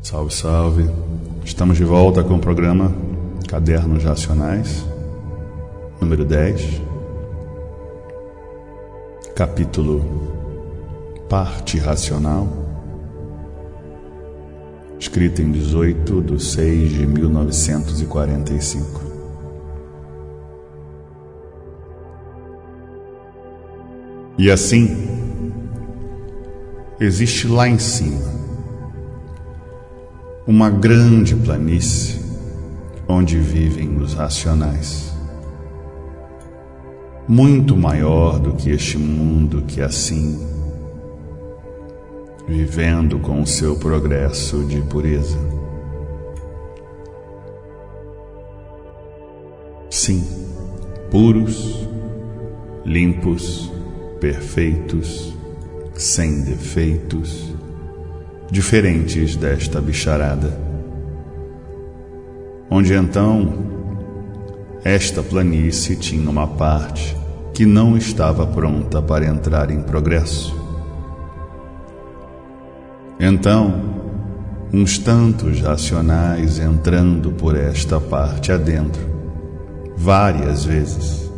Salve, salve! Estamos de volta com o programa Cadernos Racionais, número 10, capítulo Parte Racional, escrito em 18/6/1945. E assim, existe lá em cima uma grande planície onde vivem os racionais, muito maior do que este mundo que assim, vivendo com o seu progresso de pureza. Sim, puros, limpos, perfeitos, sem defeitos, diferentes desta bicharada, onde então esta planície tinha uma parte que não estava pronta para entrar em progresso. Então, uns tantos racionais entrando por esta parte adentro, várias vezes,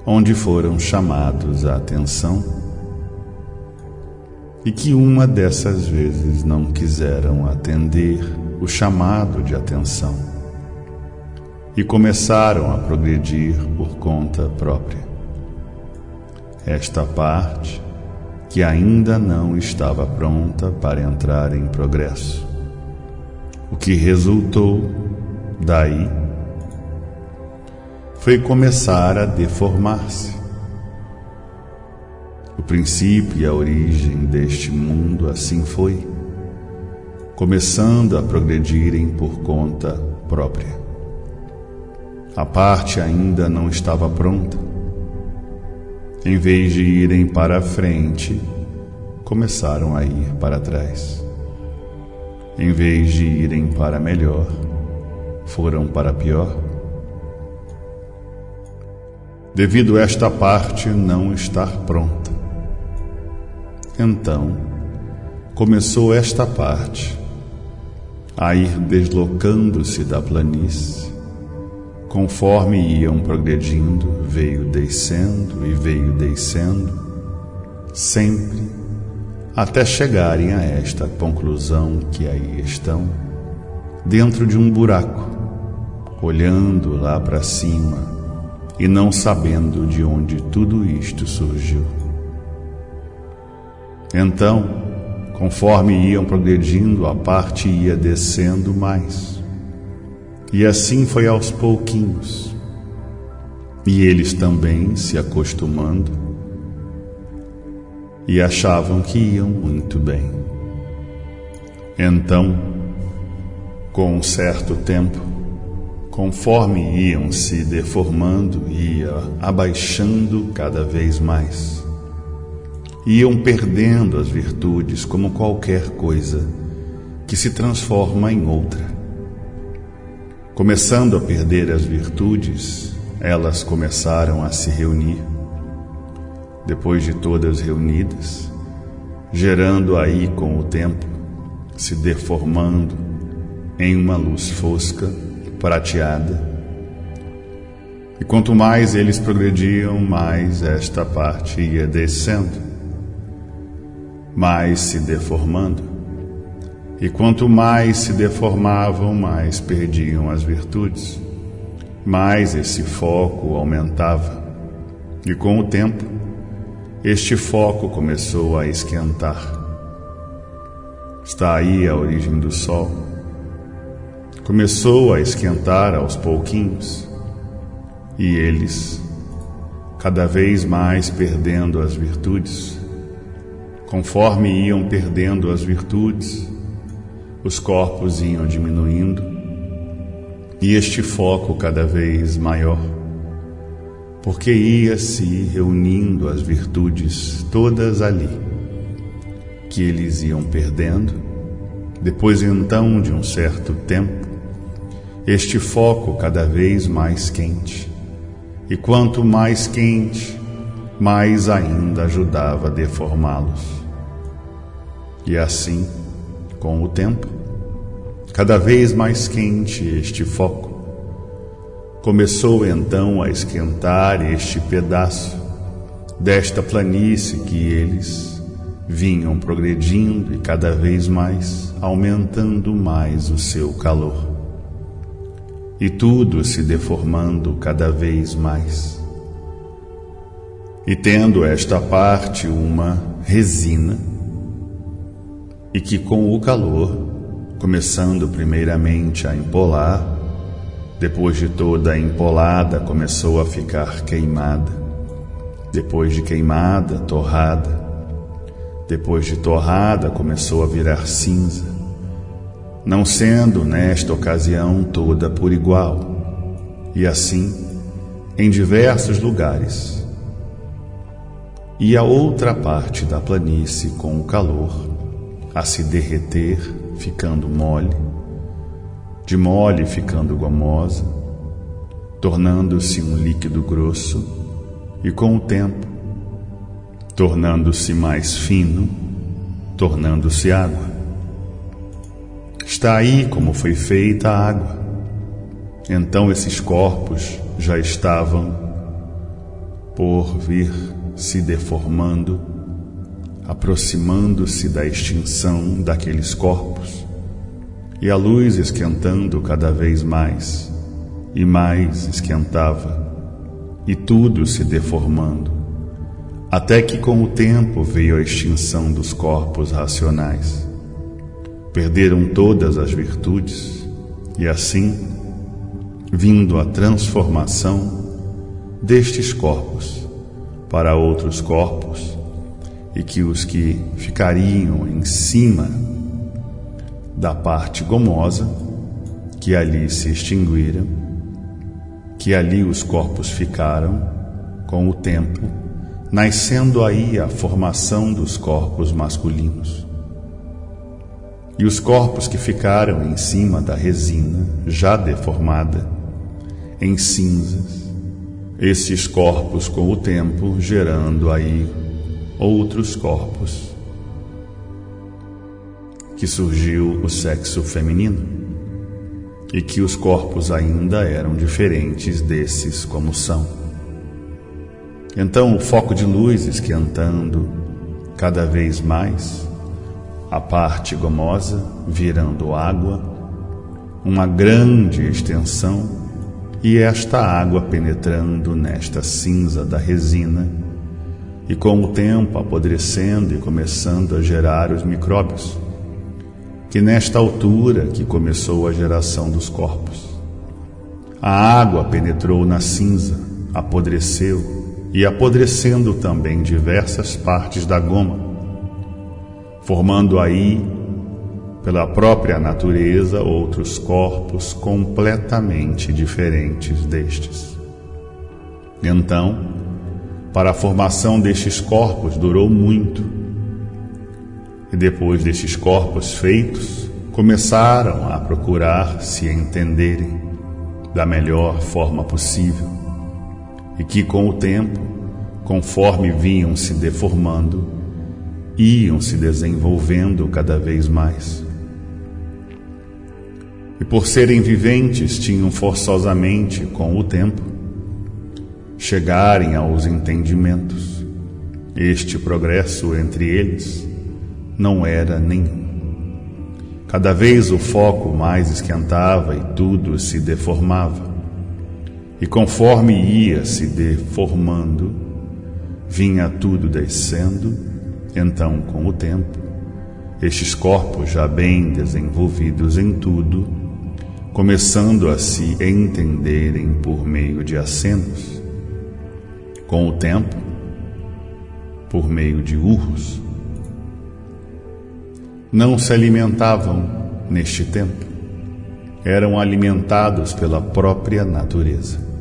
onde foram chamados a atenção, e que uma dessas vezes não quiseram atender o chamado de atenção e começaram a progredir por conta própria. Esta parte que ainda não estava pronta para entrar em progresso, o que resultou daí foi começar a deformar-se. O princípio e a origem deste mundo assim foi, começando a progredirem por conta própria. A parte ainda não estava pronta. Em vez de irem para a frente, começaram a ir para trás. Em vez de irem para melhor, foram para pior. Devido a esta parte não estar pronta, então começou esta parte a ir deslocando-se da planície. Conforme iam progredindo, veio descendo e veio descendo, sempre até chegarem a esta conclusão que aí estão, dentro de um buraco, olhando lá para cima e não sabendo de onde tudo isto surgiu. Então, conforme iam progredindo, a parte ia descendo mais. E assim foi aos pouquinhos. E eles também se acostumando e achavam que iam muito bem. Então, com um certo tempo, conforme iam se deformando, ia abaixando cada vez mais. Iam perdendo as virtudes como qualquer coisa que se transforma em outra. Começando a perder as virtudes, elas começaram a se reunir. Depois de todas reunidas, gerando aí com o tempo, se deformando em uma luz fosca, prateada. E quanto mais eles progrediam, mais esta parte ia descendo, mais se deformando, e quanto mais se deformavam, mais perdiam as virtudes, mais esse foco aumentava, e com o tempo, este foco começou a esquentar. Está aí a origem do Sol. Começou a esquentar aos pouquinhos, e eles, cada vez mais perdendo as virtudes. Conforme iam perdendo as virtudes, os corpos iam diminuindo, e este foco cada vez maior, porque ia se reunindo as virtudes todas ali, que eles iam perdendo. Depois então de um certo tempo, este foco cada vez mais quente, e quanto mais quente, mais ainda ajudava a deformá-los. E assim, com o tempo, cada vez mais quente este foco. Começou então a esquentar este pedaço desta planície que eles vinham progredindo e cada vez mais aumentando mais o seu calor. E tudo se deformando cada vez mais. E tendo esta parte uma resina, e que com o calor, começando primeiramente a empolar, depois de toda a empolada começou a ficar queimada, depois de queimada, torrada, depois de torrada começou a virar cinza, não sendo nesta ocasião toda por igual, e assim em diversos lugares. E a outra parte da planície com o calor a se derreter, ficando mole, de mole ficando gomosa, tornando-se um líquido grosso e com o tempo tornando-se mais fino, tornando-se água. Está aí como foi feita a água. Então esses corpos já estavam por vir se deformando, aproximando-se da extinção daqueles corpos, e a luz esquentando cada vez mais, e mais esquentava, e tudo se deformando, até que com o tempo veio a extinção dos corpos racionais. Perderam todas as virtudes, e assim, vindo a transformação destes corpos para outros corpos, e que os que ficariam em cima da parte gomosa, que ali se extinguiram, que ali os corpos ficaram com o tempo, nascendo aí a formação dos corpos masculinos. E os corpos que ficaram em cima da resina, já deformada, em cinzas, esses corpos com o tempo gerando aí outros corpos, que surgiu o sexo feminino, e que os corpos ainda eram diferentes desses como são. Então o foco de luz esquentando cada vez mais, a parte gomosa virando água, uma grande extensão, e esta água penetrando nesta cinza da resina, e com o tempo apodrecendo e começando a gerar os micróbios, que nesta altura que começou a geração dos corpos. A água penetrou na cinza, apodreceu, e apodrecendo também diversas partes da goma, formando aí, pela própria natureza, outros corpos completamente diferentes destes. Então, para a formação destes corpos durou muito, e depois destes corpos feitos, começaram a procurar se entenderem da melhor forma possível, e que com o tempo, conforme vinham se deformando, iam se desenvolvendo cada vez mais. E por serem viventes, tinham forçosamente, com o tempo, chegarem aos entendimentos. Este progresso entre eles não era nenhum. Cada vez o foco mais esquentava e tudo se deformava. E conforme ia se deformando, vinha tudo descendo. Então, com o tempo, estes corpos já bem desenvolvidos em tudo, começando a se entenderem por meio de acenos. Com o tempo, por meio de urros. Não se alimentavam neste tempo, eram alimentados pela própria natureza.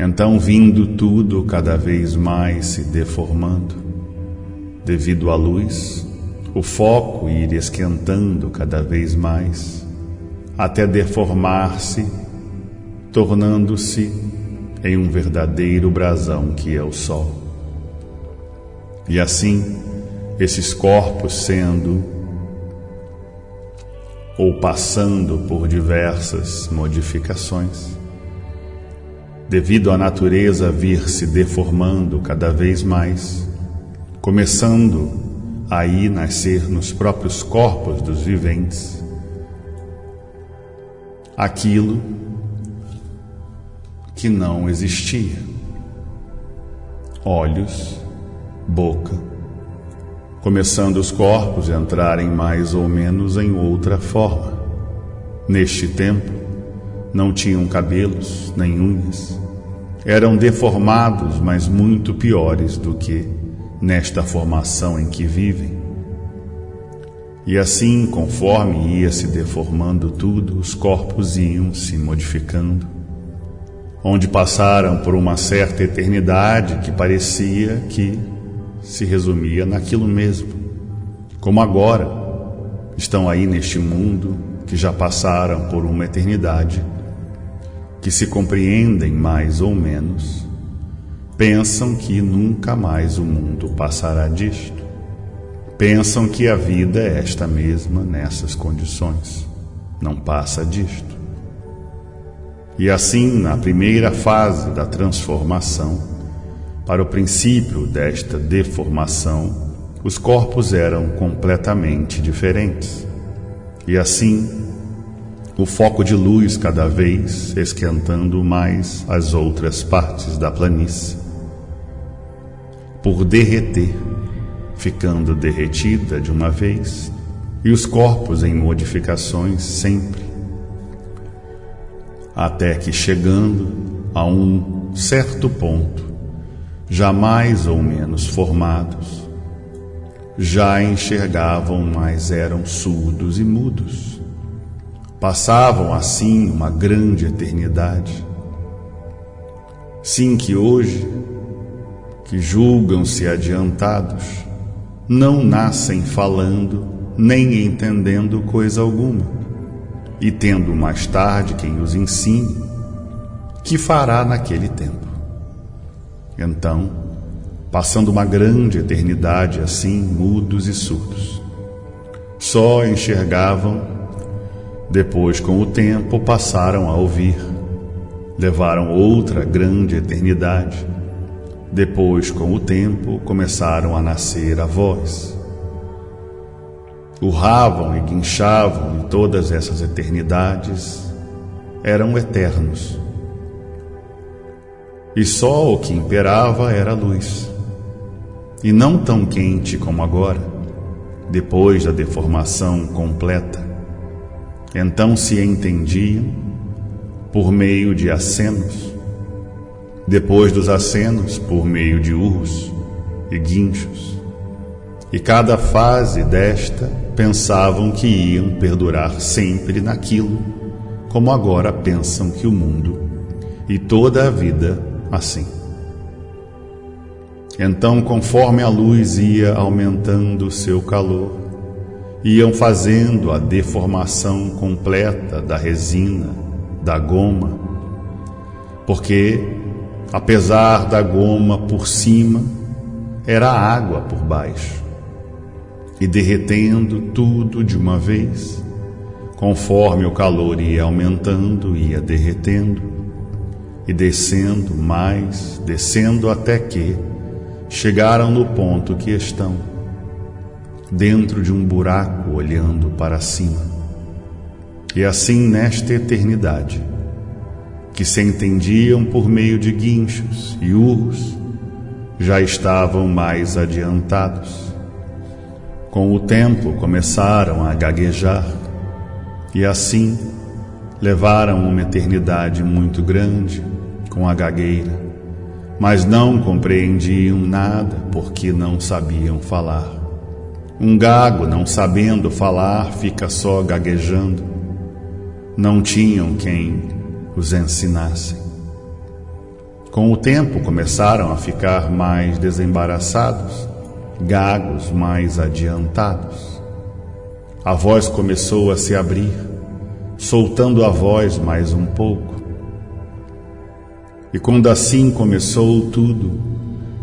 Então, vindo tudo cada vez mais se deformando, devido à luz, o foco ir esquentando cada vez mais, até deformar-se, tornando-se em um verdadeiro brasão que é o sol. E assim, esses corpos sendo ou passando por diversas modificações, devido à natureza vir se deformando cada vez mais, começando a aí nascer nos próprios corpos dos viventes aquilo que não existia: olhos, boca, começando os corpos a entrarem mais ou menos em outra forma. Neste tempo, não tinham cabelos nem unhas, eram deformados, mas muito piores do que nesta formação em que vivem. E assim, conforme ia se deformando tudo, os corpos iam se modificando, onde passaram por uma certa eternidade que parecia que se resumia naquilo mesmo, como agora estão aí neste mundo, que já passaram por uma eternidade, que se compreendem mais ou menos, pensam que nunca mais o mundo passará disto. Pensam que a vida é esta mesma nessas condições, não passa disto. E assim, na primeira fase da transformação, para o princípio desta deformação, os corpos eram completamente diferentes. E assim, o foco de luz cada vez esquentando mais as outras partes da planície, por derreter, ficando derretida de uma vez, e os corpos em modificações sempre, até que chegando a um certo ponto, já mais ou menos formados, já enxergavam, mas eram surdos e mudos. Passavam assim uma grande eternidade. Sim, que hoje, que julgam-se adiantados, não nascem falando nem entendendo coisa alguma, e tendo mais tarde quem os ensine, que fará naquele tempo. Então, passando uma grande eternidade assim, mudos e surdos, só enxergavam, depois com o tempo passaram a ouvir, levaram outra grande eternidade, depois com o tempo começaram a nascer a voz. Urravam e guinchavam, e todas essas eternidades eram eternos. E só o que imperava era a luz, e não tão quente como agora, depois da deformação completa. Então se entendiam por meio de acenos, depois dos acenos por meio de urros e guinchos, e cada fase desta pensavam que iam perdurar sempre naquilo, como agora pensam que o mundo e toda a vida assim. Então, conforme a luz ia aumentando o seu calor, iam fazendo a deformação completa da resina, da goma, porque, apesar da goma por cima, era água por baixo, e derretendo tudo de uma vez, conforme o calor ia aumentando, ia derretendo, e descendo mais, descendo até que chegaram no ponto que estão, dentro de um buraco olhando para cima. E assim nesta eternidade, que se entendiam por meio de guinchos e urros, já estavam mais adiantados. Com o tempo começaram a gaguejar, e assim levaram uma eternidade muito grande com a gagueira, mas não compreendiam nada porque não sabiam falar. Um gago, não sabendo falar, fica só gaguejando. Não tinham quem os ensinasse. Com o tempo começaram a ficar mais desembaraçados, gagos mais adiantados. A voz começou a se abrir, soltando a voz mais um pouco. E quando assim começou tudo,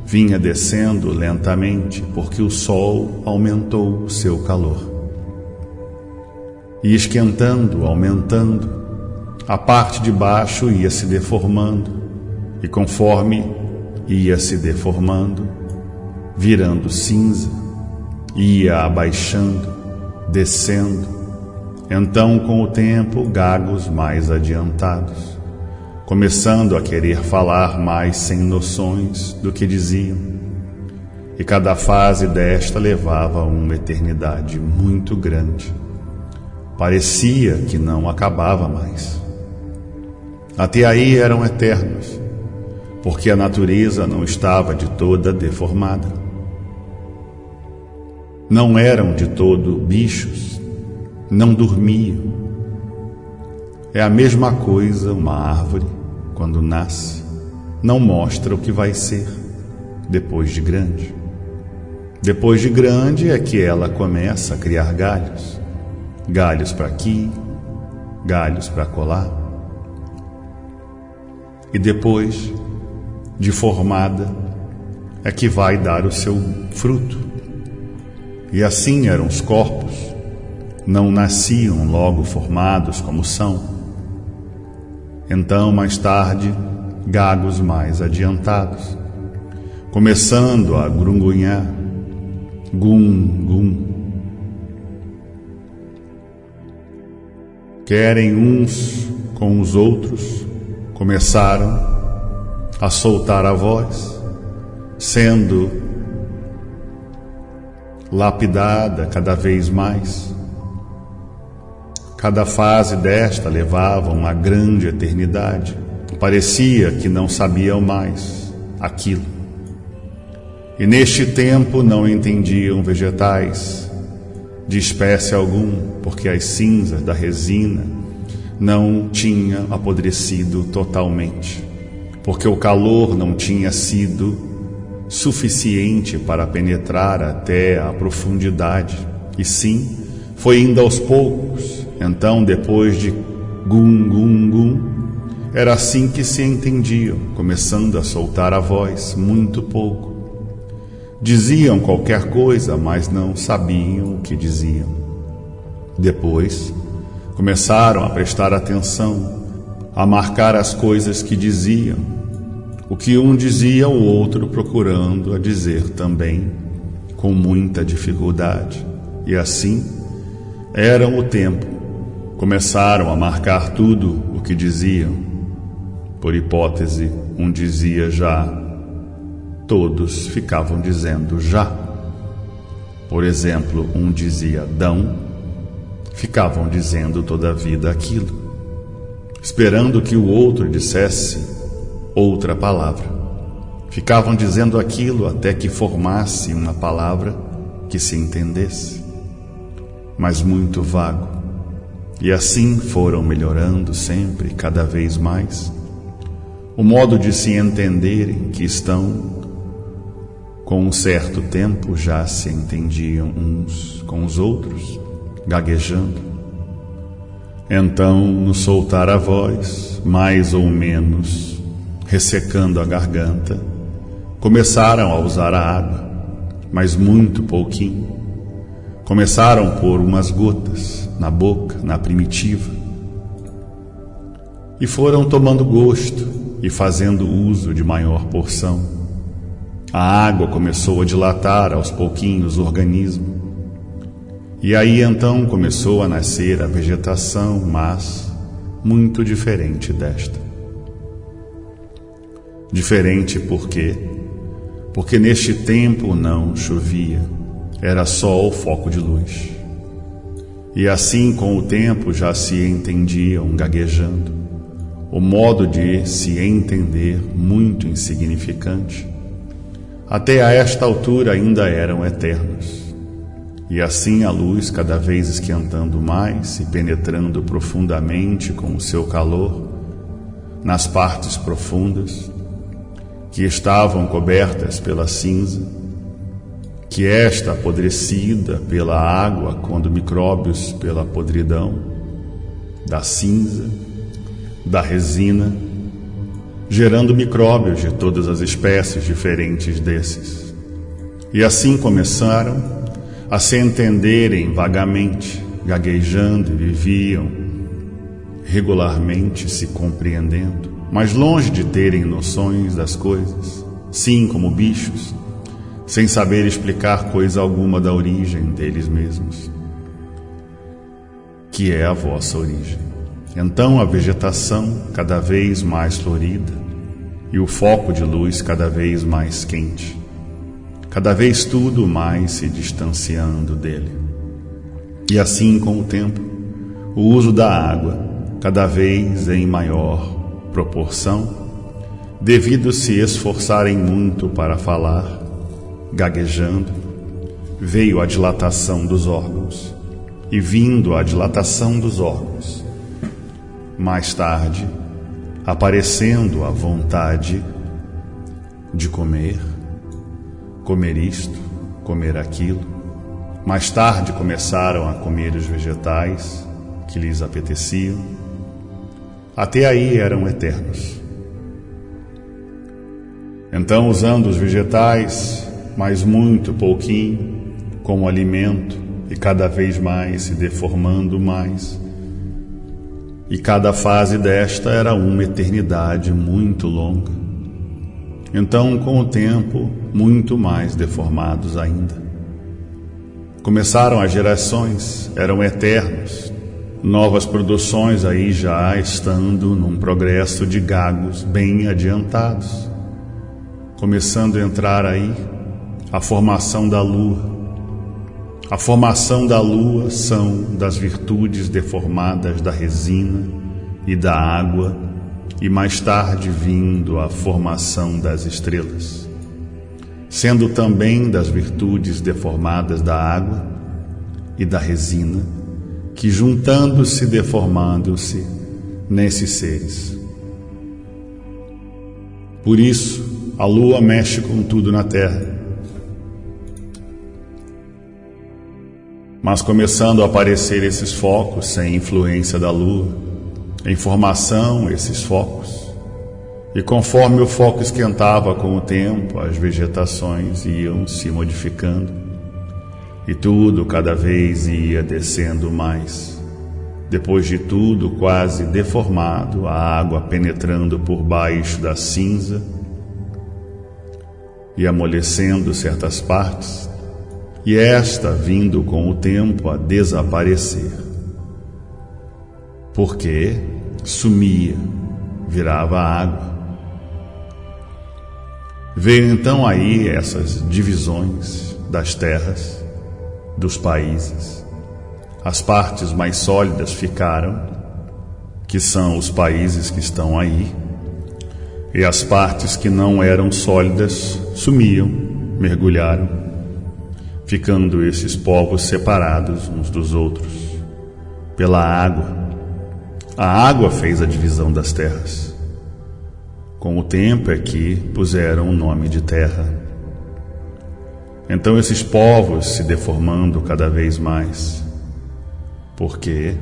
vinha descendo lentamente, porque o sol aumentou o seu calor. e esquentando, aumentando, a parte de baixo ia se deformando, e conforme ia se deformando, virando cinza, ia abaixando, descendo. Então, com o tempo, gagos mais adiantados, começando a querer falar mais sem noções do que diziam. E cada fase desta levava a uma eternidade muito grande. Parecia que não acabava mais. Até aí eram eternos, porque a natureza não estava de toda deformada. Não eram de todo bichos, não dormiam. É a mesma coisa uma árvore, quando nasce, não mostra o que vai ser depois de grande. Depois de grande é que ela começa a criar galhos. Galhos para aqui, galhos para colar. E depois, de formada, é que vai dar o seu fruto. E assim eram os corpos, não nasciam logo formados como são. Então, mais tarde, gagos mais adiantados, começando a grungunhar, gum, gum. Querem uns com os outros, começaram a soltar a voz, sendo lapidada cada vez mais. Cada fase desta levava uma grande eternidade. Parecia que não sabiam mais aquilo. E neste tempo não entendiam vegetais de espécie alguma, porque as cinzas da resina não tinham apodrecido totalmente, porque o calor não tinha sido suficiente para penetrar até a profundidade, e sim, foi indo aos poucos. Então, depois de gum, gum, gum, era assim que se entendiam, começando a soltar a voz, muito pouco. Diziam qualquer coisa, mas não sabiam o que diziam. Depois, começaram a prestar atenção, a marcar as coisas que diziam, o que um dizia, o outro procurando a dizer também, com muita dificuldade. E assim, eram o tempo. Começaram a marcar tudo o que diziam. Por hipótese, um dizia já, todos ficavam dizendo já. Por exemplo, um dizia dão, ficavam dizendo toda a vida aquilo, esperando que o outro dissesse outra palavra. Ficavam dizendo aquilo até que formasse uma palavra que se entendesse, mas muito vago. E assim foram melhorando sempre, cada vez mais, o modo de se entenderem, que estão, com um certo tempo, já se entendiam uns com os outros, gaguejando. Então, no soltar a voz, mais ou menos ressecando a garganta, começaram a usar a água, mas muito pouquinho. Começaram por umas gotas na boca, na primitiva, e foram tomando gosto e fazendo uso de maior porção. A água começou a dilatar aos pouquinhos o organismo, e aí então começou a nascer a vegetação, mas muito diferente desta. Diferente por quê? Porque neste tempo não chovia, era só o foco de luz. E assim, com o tempo, já se entendiam gaguejando, o modo de se entender muito insignificante. Até a esta altura ainda eram eternos. E assim a luz, cada vez esquentando mais e penetrando profundamente com o seu calor nas partes profundas, que estavam cobertas pela cinza, que esta apodrecida pela água, quando micróbios pela podridão da cinza, da resina, gerando micróbios de todas as espécies diferentes desses. E assim começaram a se entenderem vagamente, gaguejando e viviam regularmente se compreendendo, mas longe de terem noções das coisas, sim, como bichos, sem saber explicar coisa alguma da origem deles mesmos, que é a vossa origem. Então a vegetação cada vez mais florida e o foco de luz cada vez mais quente, cada vez tudo mais se distanciando dele. E assim, com o tempo, o uso da água cada vez em maior proporção, devido se esforçarem muito para falar, gaguejando, veio a dilatação dos órgãos, e vindo a dilatação dos órgãos, mais tarde, aparecendo a vontade de comer isto, comer aquilo. Mais tarde começaram a comer os vegetais que lhes apeteciam. Até aí eram eternos. Então, usando os vegetais, mas muito pouquinho, como alimento, e cada vez mais se deformando mais, e cada fase desta era uma eternidade muito longa. Então, com o tempo, muito mais deformados ainda. Começaram as gerações, eram eternos, novas produções aí já estando num progresso de gagos bem adiantados, começando a entrar aí a formação da lua. A formação da lua são das virtudes deformadas da resina e da água, e mais tarde vindo a formação das estrelas, sendo também das virtudes deformadas da água e da resina, que juntando-se e deformando-se nesses seres. Por isso, a lua mexe com tudo na terra. Mas começando a aparecer esses focos sem influência da lua, em formação esses focos, e conforme o foco esquentava com o tempo, as vegetações iam se modificando, e tudo cada vez ia descendo mais. Depois de tudo quase deformado, a água penetrando por baixo da cinza e amolecendo certas partes, e esta vindo com o tempo a desaparecer, porque sumia, virava água. Veio então aí essas divisões das terras, dos países. As partes mais sólidas ficaram, que são os países que estão aí, e as partes que não eram sólidas sumiam, mergulharam, ficando esses povos separados uns dos outros pela água. A água fez a divisão das terras. Com o tempo é que puseram o nome de terra. Então esses povos se deformando cada vez mais, porque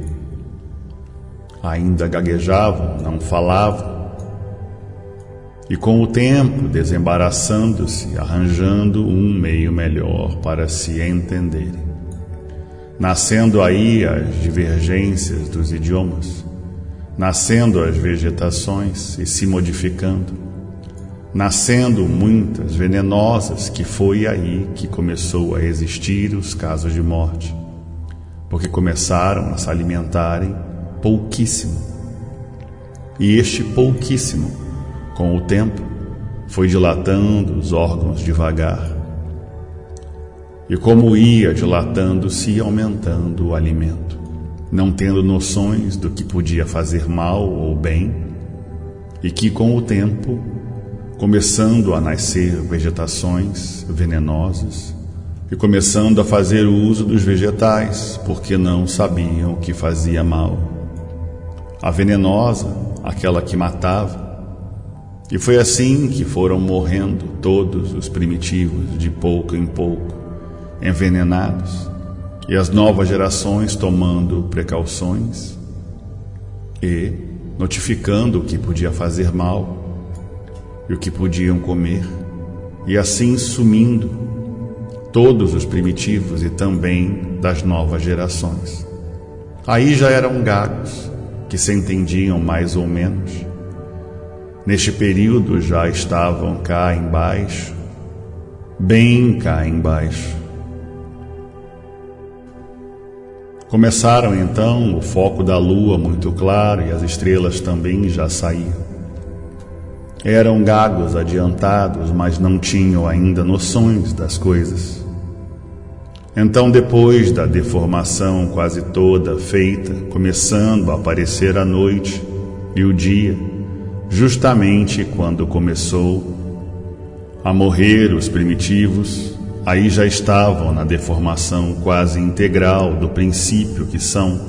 ainda gaguejavam, não falavam, e com o tempo desembaraçando-se, arranjando um meio melhor para se entenderem. Nascendo aí as divergências dos idiomas, nascendo as vegetações e se modificando, nascendo muitas venenosas, que foi aí que começou a existir os casos de morte, porque começaram a se alimentarem pouquíssimo. E este pouquíssimo, com o tempo, foi dilatando os órgãos devagar, e como ia dilatando-se e aumentando o alimento, não tendo noções do que podia fazer mal ou bem, e que com o tempo, começando a nascer vegetações venenosas, e começando a fazer uso dos vegetais, porque não sabiam o que fazia mal. A venenosa, aquela que matava, e foi assim que foram morrendo todos os primitivos, de pouco em pouco, envenenados, e as novas gerações tomando precauções e notificando o que podia fazer mal e o que podiam comer, e assim sumindo todos os primitivos e também das novas gerações. Aí já eram gagos, que se entendiam mais ou menos. Neste período já estavam cá embaixo, bem cá embaixo. Começaram então o foco da lua muito claro e as estrelas também já saíam. Eram gagos adiantados, mas não tinham ainda noções das coisas. Então, depois da deformação quase toda feita, começando a aparecer a noite e o dia, justamente quando começou a morrer os primitivos, aí já estavam na deformação quase integral do princípio que são,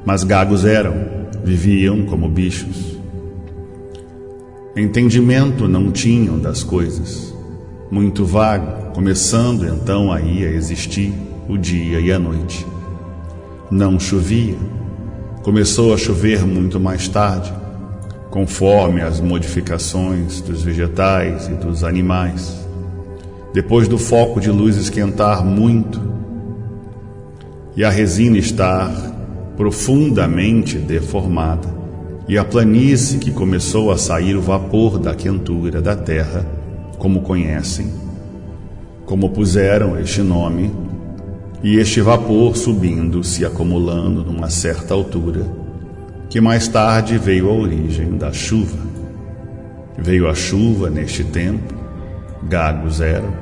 mas gagos eram, viviam como bichos. Entendimento não tinham das coisas, muito vago, começando então aí a existir o dia e a noite. Não chovia, começou a chover muito mais tarde, conforme as modificações dos vegetais e dos animais. Depois do foco de luz esquentar muito e a resina estar profundamente deformada, e a planície que começou a sair o vapor da quentura da terra, como conhecem, como puseram este nome, e este vapor subindo, se acumulando numa certa altura, que mais tarde veio a origem da chuva. Veio a chuva neste tempo, gagos eram,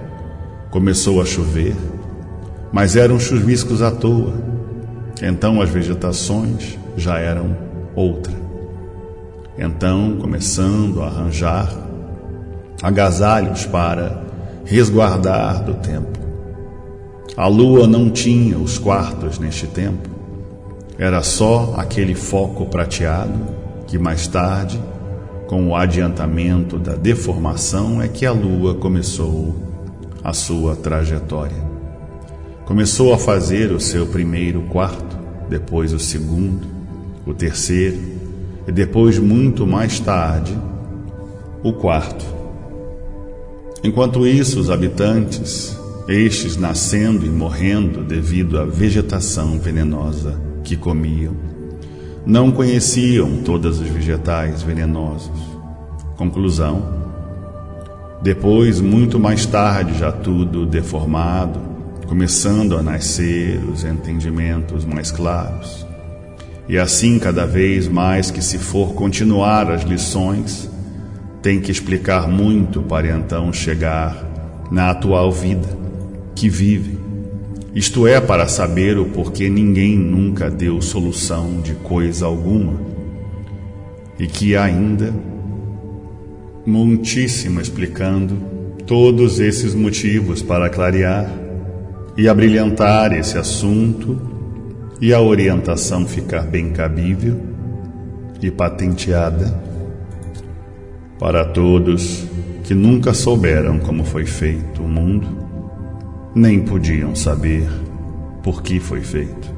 começou a chover, mas eram chuviscos à toa, então as vegetações já eram outra. Então, começando a arranjar agasalhos para resguardar do tempo. A lua não tinha os quartos neste tempo, era só aquele foco prateado que mais tarde, com o adiantamento da deformação, é que a lua começou a sua trajetória. Começou a fazer o seu primeiro quarto, depois o segundo, o terceiro, e depois, muito mais tarde, o quarto. Enquanto isso, os habitantes, estes nascendo e morrendo devido à vegetação venenosa que comiam, não conheciam todos os vegetais venenosos. Conclusão: depois, muito mais tarde, já tudo deformado, começando a nascer os entendimentos mais claros. E assim, cada vez mais que se for continuar as lições, tem que explicar muito para então chegar na atual vida que vive. Isto é, para saber o porquê ninguém nunca deu solução de coisa alguma, e que ainda muitíssimo explicando todos esses motivos para clarear e abrilhantar esse assunto, e a orientação ficar bem cabível e patenteada para todos que nunca souberam como foi feito o mundo, nem podiam saber por que foi feito.